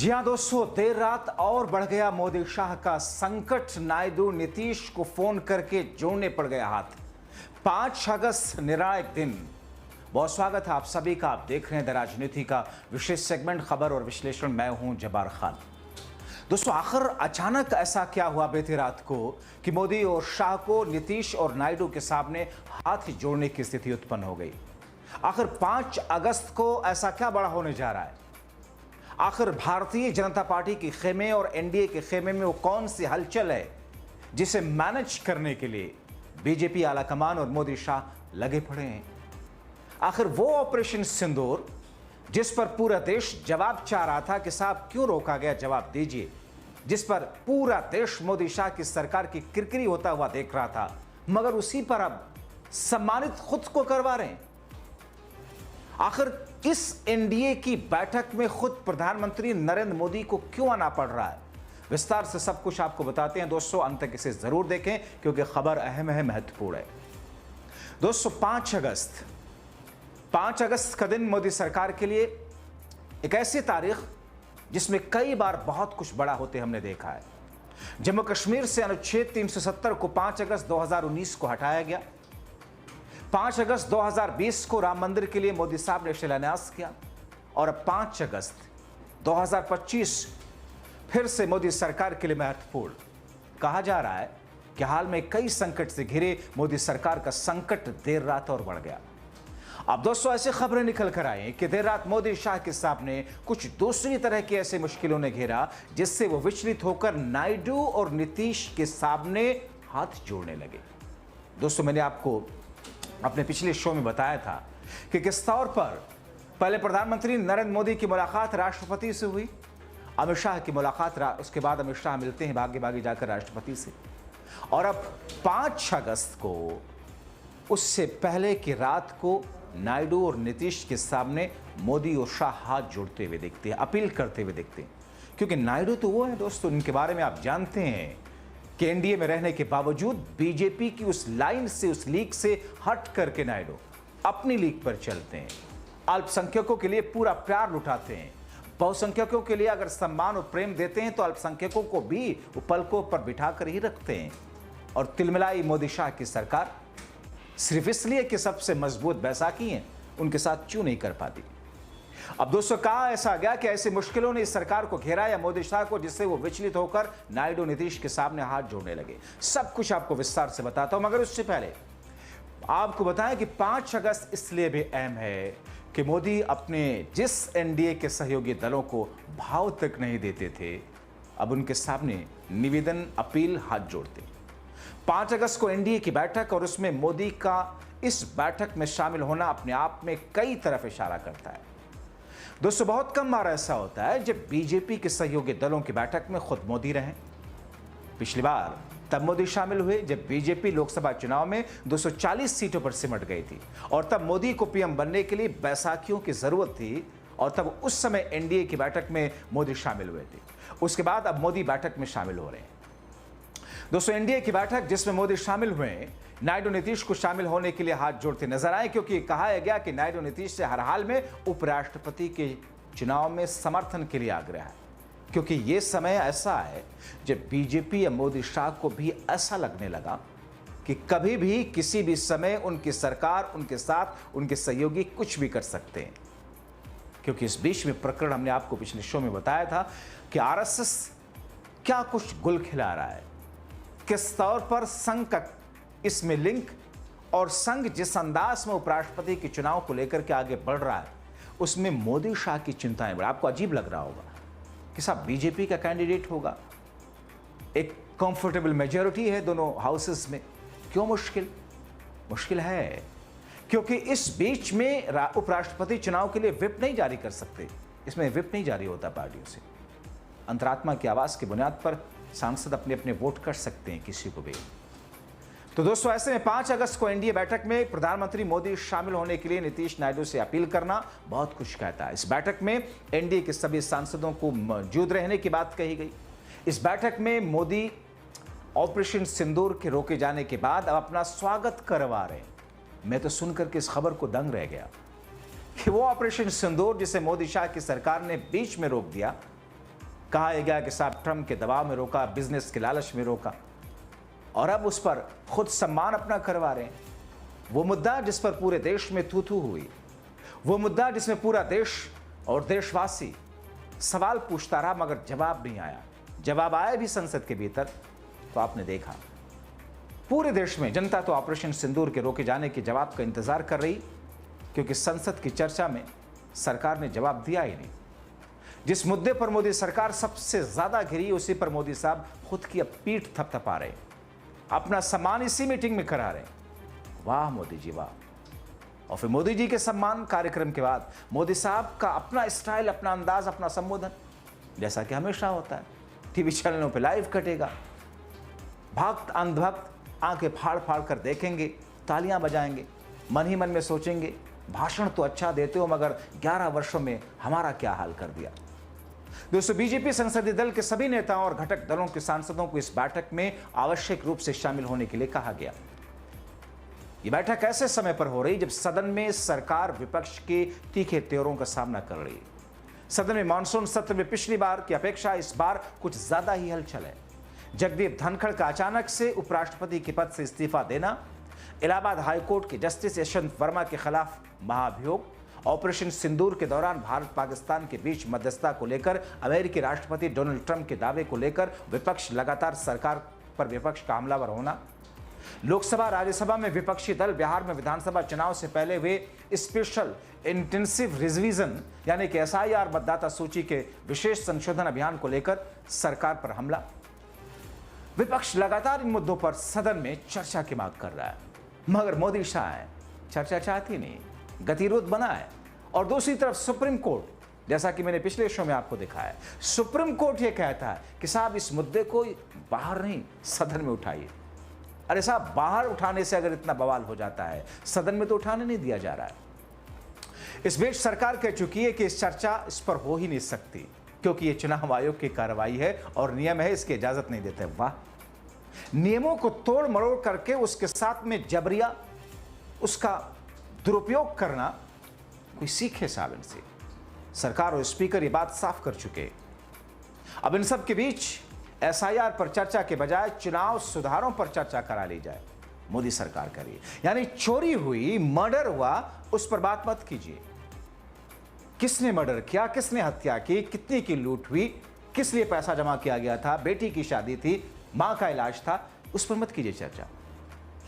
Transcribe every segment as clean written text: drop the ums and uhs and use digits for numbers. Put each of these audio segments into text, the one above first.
जी हां दोस्तों, देर रात और बढ़ गया मोदी शाह का संकट। नायडू नीतीश को फोन करके जोड़ने पड़ गया हाथ। 5 अगस्त निर्णायक दिन। बहुत स्वागत है आप सभी का। आप देख रहे हैं द राजनीति का विशेष सेगमेंट खबर और विश्लेषण। मैं हूं जब्बार खान। दोस्तों, आखिर अचानक ऐसा क्या हुआ बीती रात को कि मोदी और शाह को नीतीश और नायडू के सामने हाथ जोड़ने की स्थिति उत्पन्न हो गई। आखिर 5 अगस्त को ऐसा क्या बड़ा होने जा रहा है? आखिर भारतीय जनता पार्टी के खेमे और एनडीए के खेमे में वो कौन सी हलचल है जिसे मैनेज करने के लिए बीजेपी आलाकमान और मोदी शाह लगे पड़े हैं? आखिर वो ऑपरेशन सिंदूर जिस पर पूरा देश जवाब चाह रहा था कि साहब क्यों रोका गया, जवाब दीजिए, जिस पर पूरा देश मोदी शाह की सरकार की किरकिरी होता हुआ देख रहा था, मगर उसी पर अब सम्मानित खुद को करवा रहे हैं। आखिर इस एनडीए की बैठक में खुद प्रधानमंत्री नरेंद्र मोदी को क्यों आना पड़ रहा है? विस्तार से सब कुछ आपको बताते हैं दोस्तों, अंत तक इसे जरूर देखें क्योंकि खबर अहम है, महत्वपूर्ण है। दोस्तों, 5 अगस्त का दिन मोदी सरकार के लिए एक ऐसी तारीख जिसमें कई बार बहुत कुछ बड़ा होते हमने देखा है। जम्मू कश्मीर से अनुच्छेद 370 को 5 अगस्त 2019 को हटाया गया। 5 अगस्त 2020 को राम मंदिर के लिए मोदी साहब ने शिलान्यास किया और अब 5 अगस्त 2025 फिर से मोदी सरकार के लिए महत्वपूर्ण। कहा जा रहा है कि हाल में कई संकट से घिरे मोदी सरकार का संकट देर रात और बढ़ गया। अब दोस्तों, ऐसी खबरें निकल कर आई कि देर रात मोदी शाह के सामने कुछ दूसरी तरह की ऐसी मुश्किलों ने घेरा जिससे वो विचलित होकर नायडू और नीतीश के सामने हाथ जोड़ने लगे। दोस्तों, मैंने आपको अपने पिछले शो में बताया था कि किस तौर पर पहले प्रधानमंत्री नरेंद्र मोदी की मुलाकात राष्ट्रपति से हुई, अमित शाह की मुलाकात, उसके बाद अमित शाह मिलते हैं भागे भागे जाकर राष्ट्रपति से, और अब 5 अगस्त को उससे पहले की रात को नायडू और नीतीश के सामने मोदी और शाह हाथ जोड़ते हुए देखते हैं, अपील करते हुए देखते हैं। क्योंकि नायडू तो वो है दोस्तों, इनके बारे में आप जानते हैं कि एनडीए में रहने के बावजूद बीजेपी की उस लाइन से, उस लीग से हट करके नायडू अपनी लीग पर चलते हैं। अल्पसंख्यकों के लिए पूरा प्यार लुटाते हैं, बहुसंख्यकों के लिए अगर सम्मान और प्रेम देते हैं तो अल्पसंख्यकों को भी वो पलकों पर बिठाकर ही रखते हैं। और तिलमिलाई मोदी शाह की सरकार सिर्फ इसलिए कि सबसे मजबूत बैसाखी हैं, उनके साथ क्यों नहीं कर पाती। अब दोस्तों, कहा ऐसा गया कि ऐसी मुश्किलों ने इस सरकार को घेरा या मोदी शाह को, जिससे वो विचलित होकर नायडू नीतीश के सामने हाथ जोड़ने लगे। सब कुछ आपको विस्तार से बताता हूं, मगर उससे पहले आपको बताएं कि 5 अगस्त इसलिए भी अहम है कि मोदी अपने जिस एनडीए के सहयोगी दलों को भाव तक नहीं देते थे, अब उनके सामने निवेदन, अपील, हाथ जोड़ते। 5 अगस्त को एनडीए की बैठक और उसमें मोदी का इस बैठक में शामिल होना अपने आप में कई तरफ इशारा करता है। दोस्तों, बहुत कम बार ऐसा होता है जब बीजेपी के सहयोगी दलों की बैठक में खुद मोदी रहें। पिछली बार तब मोदी शामिल हुए जब बीजेपी लोकसभा चुनाव में 240 सीटों पर सिमट गई थी और तब मोदी को पीएम बनने के लिए बैसाखियों की जरूरत थी और तब उस समय एनडीए की बैठक में मोदी शामिल हुए थे। उसके बाद अब मोदी बैठक में शामिल हो रहे हैं। दोस्तों, एनडीए की बैठक जिसमें मोदी शामिल हुए, नायडू नीतीश को शामिल होने के लिए हाथ जोड़ते नजर आए, क्योंकि कहा गया कि नायडू नीतीश से हर हाल में उपराष्ट्रपति के चुनाव में समर्थन के लिए आग्रह है। क्योंकि यह समय ऐसा है जब बीजेपी या मोदी शाह को भी ऐसा लगने लगा कि कभी भी किसी भी समय उनकी सरकार, उनके साथ उनके सहयोगी कुछ भी कर सकते हैं। क्योंकि इस बीच में प्रकरण हमने आपको पिछले शो में बताया था कि आरएसएस क्या कुछ गुल खिला रहा है, किस तौर पर संघ का इसमें लिंक, और संघ जिस अंदाज में उपराष्ट्रपति के चुनाव को लेकर के आगे बढ़ रहा है उसमें मोदी शाह की चिंताएं बढ़। आपको अजीब लग रहा होगा कि साहब बीजेपी का कैंडिडेट होगा, एक कंफर्टेबल मेजॉरिटी है दोनों हाउसेस में, क्यों मुश्किल? मुश्किल है क्योंकि इस बीच में उपराष्ट्रपति चुनाव के लिए व्हिप नहीं जारी कर सकते। इसमें व्हिप नहीं जारी होता पार्टियों से। अंतरात्मा की आवाज की बुनियाद पर सांसद अपने अपने वोट कर सकते हैं किसी को भी। तो दोस्तों, ऐसे में 5 अगस्त को एनडीए बैठक में प्रधानमंत्री मोदी शामिल होने के लिए नीतीश नायडू से अपील करना बहुत कुछ कहता है। इस बैठक में एनडीए के सभी सांसदों को मौजूद रहने की बात कही गई। इस बैठक में मोदी ऑपरेशन सिंदूर के रोके जाने के बाद अब अपना स्वागत करवा रहे हैं। मैं तो सुनकर के इस खबर को दंग रह गया कि वो ऑपरेशन सिंदूर जिसे मोदी शाह की सरकार ने बीच में रोक दिया, कहा यह गया कि साहब ट्रंप के दबाव में रोका, बिजनेस के लालच में रोका, और अब उस पर खुद सम्मान अपना करवा रहे हैं। वो मुद्दा जिस पर पूरे देश में थू थू हुई, वो मुद्दा जिसमें पूरा देश और देशवासी सवाल पूछता रहा मगर जवाब नहीं आया। जवाब आया भी संसद के भीतर तो आपने देखा पूरे देश में जनता तो ऑपरेशन सिंदूर के रोके जाने के जवाब का इंतजार कर रही, क्योंकि संसद की चर्चा में सरकार ने जवाब दिया ही नहीं। जिस मुद्दे पर मोदी सरकार सबसे ज्यादा घिरी, उसी पर मोदी साहब खुद की अब पीठ थपथपा रहे, अपना सम्मान इसी मीटिंग में करा रहे। वाह मोदी जी वाह। और फिर मोदी जी के सम्मान कार्यक्रम के बाद मोदी साहब का अपना स्टाइल, अपना अंदाज, अपना संबोधन, जैसा कि हमेशा होता है, टीवी चैनलों पे लाइव कटेगा। भक्त अंधभक्त आंखें फाड़ फाड़ कर देखेंगे, तालियां बजाएंगे, मन ही मन में सोचेंगे भाषण तो अच्छा देते हो मगर 11 वर्षों में हमारा क्या हाल कर दिया। दोस्तों, बीजेपी संसदीय दल के सभी नेताओं और घटक दलों के सांसदों को इस बैठक में आवश्यक रूप से शामिल होने के लिए कहा गया। यह बैठक ऐसे समय पर हो रही जब सदन में सरकार विपक्ष के तीखे तेवरों का सामना कर रही है। सदन में मानसून सत्र में पिछली बार की अपेक्षा इस बार कुछ ज्यादा ही हलचल है। जगदीप धनखड़ का अचानक से उपराष्ट्रपति के पद से इस्तीफा देना, इलाहाबाद हाईकोर्ट के जस्टिस यशवंत वर्मा के खिलाफ महाभियोग, ऑपरेशन सिंदूर के दौरान भारत पाकिस्तान के बीच मध्यस्थता को लेकर अमेरिकी राष्ट्रपति डोनाल्ड ट्रंप के दावे को लेकर विपक्ष लगातार सरकार पर विपक्ष का हमलावर होना, लोकसभा राज्यसभा में विपक्षी दल बिहार में विधानसभा चुनाव से पहले हुए स्पेशल इंटेंसिव रिवीजन यानी कि एसआईआर मतदाता सूची के विशेष संशोधन अभियान को लेकर सरकार पर हमला। विपक्ष लगातार इन मुद्दों पर सदन में चर्चा की मांग कर रहा है, मगर मोदी शाह चर्चा चाहती नहीं, गतिरोध बना है। और दूसरी तरफ सुप्रीम कोर्ट, जैसा कि मैंने पिछले शो में आपको दिखाया, सुप्रीम कोर्ट यह कहता है कि साहब इस मुद्दे को बाहर नहीं सदन में उठाइए। अरे साहब, बाहर उठाने से अगर इतना बवाल हो जाता है, सदन में तो उठाने नहीं दिया जा रहा है। इस बीच सरकार कह चुकी है कि इस चर्चा इस पर हो ही नहीं सकती, क्योंकि यह चुनाव आयोग की कार्रवाई है और नियम है, इसकी इजाजत नहीं देते। वाह, नियमों को तोड़ मरोड़ करके उसके साथ में जबरिया उसका दुरुपयोग करना कोई सीखे साहब इनसे। सरकार और स्पीकर ये बात साफ कर चुके। अब इन सब के बीच एसआईआर पर चर्चा के बजाय चुनाव सुधारों पर चर्चा करा ली जाए, मोदी सरकार कह रही है। यानी चोरी हुई, मर्डर हुआ, उस पर बात मत कीजिए। किसने मर्डर किया, किसने हत्या की, कितनी की लूट हुई, किस लिए पैसा जमा किया गया था, बेटी की शादी थी, मां का इलाज था, उस पर मत कीजिए चर्चा।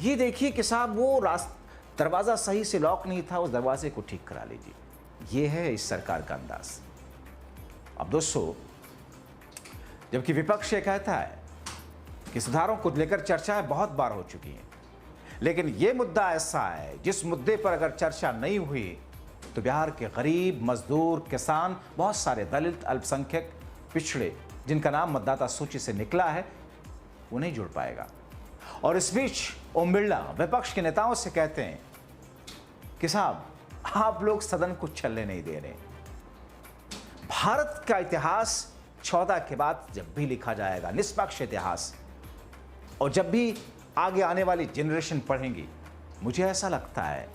ये देखिए कि साहब वो दरवाजा सही से लॉक नहीं था, उस दरवाजे को ठीक करा लीजिए। ये है इस सरकार का अंदाज। अब दोस्तों, जबकि विपक्ष ये कहता है कि सुधारों को लेकर चर्चाएं बहुत बार हो चुकी हैं, लेकिन यह मुद्दा ऐसा है जिस मुद्दे पर अगर चर्चा नहीं हुई तो बिहार के गरीब, मजदूर, किसान, बहुत सारे दलित, अल्पसंख्यक, पिछड़े जिनका नाम मतदाता सूची से निकला है, वो नहीं जुड़ पाएगा। और इस बीच ओम बिरला विपक्ष के नेताओं से कहते हैं कि साहब आप लोग सदन को चलने नहीं दे रहे। भारत का इतिहास 14 के बाद जब भी लिखा जाएगा, निष्पक्ष इतिहास, और जब भी आगे आने वाली जनरेशन पढ़ेंगी, मुझे ऐसा लगता है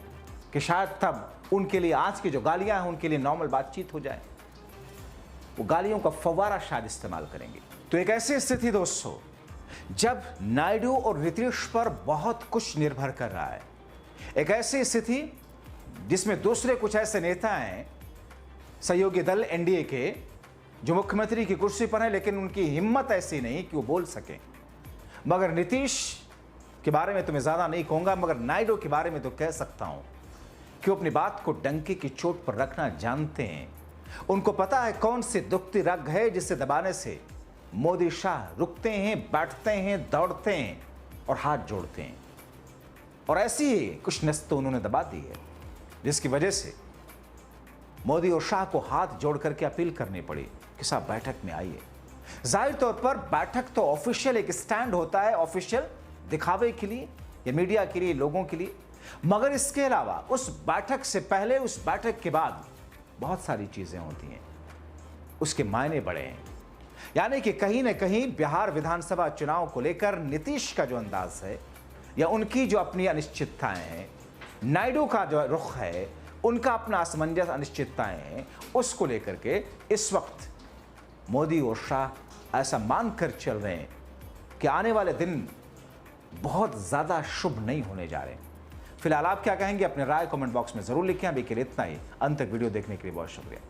कि शायद तब उनके लिए आज की जो गालियां हैं उनके लिए नॉर्मल बातचीत हो जाए। वो गालियों का फव्वारा शायद इस्तेमाल करेंगे। तो एक ऐसी स्थिति दोस्तों जब नायडू और नीतीश पर बहुत कुछ निर्भर कर रहा है, एक ऐसी स्थिति जिसमें दूसरे कुछ ऐसे नेता हैं सहयोगी दल एनडीए के जो मुख्यमंत्री की कुर्सी पर हैं, लेकिन उनकी हिम्मत ऐसी नहीं कि वो बोल सकें। मगर नीतीश के बारे में तो मैं ज्यादा नहीं कहूंगा, मगर नायडू के बारे में तो कह सकता हूं कि वो अपनी बात को डंके की चोट पर रखना जानते हैं। उनको पता है कौन सी दुखती रग है जिसे दबाने से मोदी शाह रुकते हैं, बैठते हैं, दौड़ते हैं और हाथ जोड़ते हैं। और ऐसी ही कुछ नस तो उन्होंने दबा दी है, जिसकी वजह से मोदी और शाह को हाथ जोड़ करके अपील करनी पड़ी कि साहब बैठक में आइए। जाहिर तौर पर बैठक तो ऑफिशियल एक स्टैंड होता है, ऑफिशियल दिखावे के लिए या मीडिया के लिए, लोगों के लिए, मगर इसके अलावा उस बैठक से पहले, उस बैठक के बाद बहुत सारी चीजें होती हैं, उसके मायने बड़े हैं। यानी कि कहीं ना कहीं बिहार विधानसभा चुनाव को लेकर नीतीश का जो अंदाज है या उनकी जो अपनी अनिश्चितताएं हैं, नायडू का जो रुख है, उनका अपना असमंजस, अनिश्चितताएं हैं, उसको लेकर के इस वक्त मोदी और शाह ऐसा मानकर चल रहे हैं कि आने वाले दिन बहुत ज़्यादा शुभ नहीं होने जा रहे। फिलहाल आप क्या कहेंगे, अपने राय कमेंट बॉक्स में ज़रूर लिखें। अभी के लिए इतना ही। अंत तक वीडियो देखने के लिए बहुत शुक्रिया।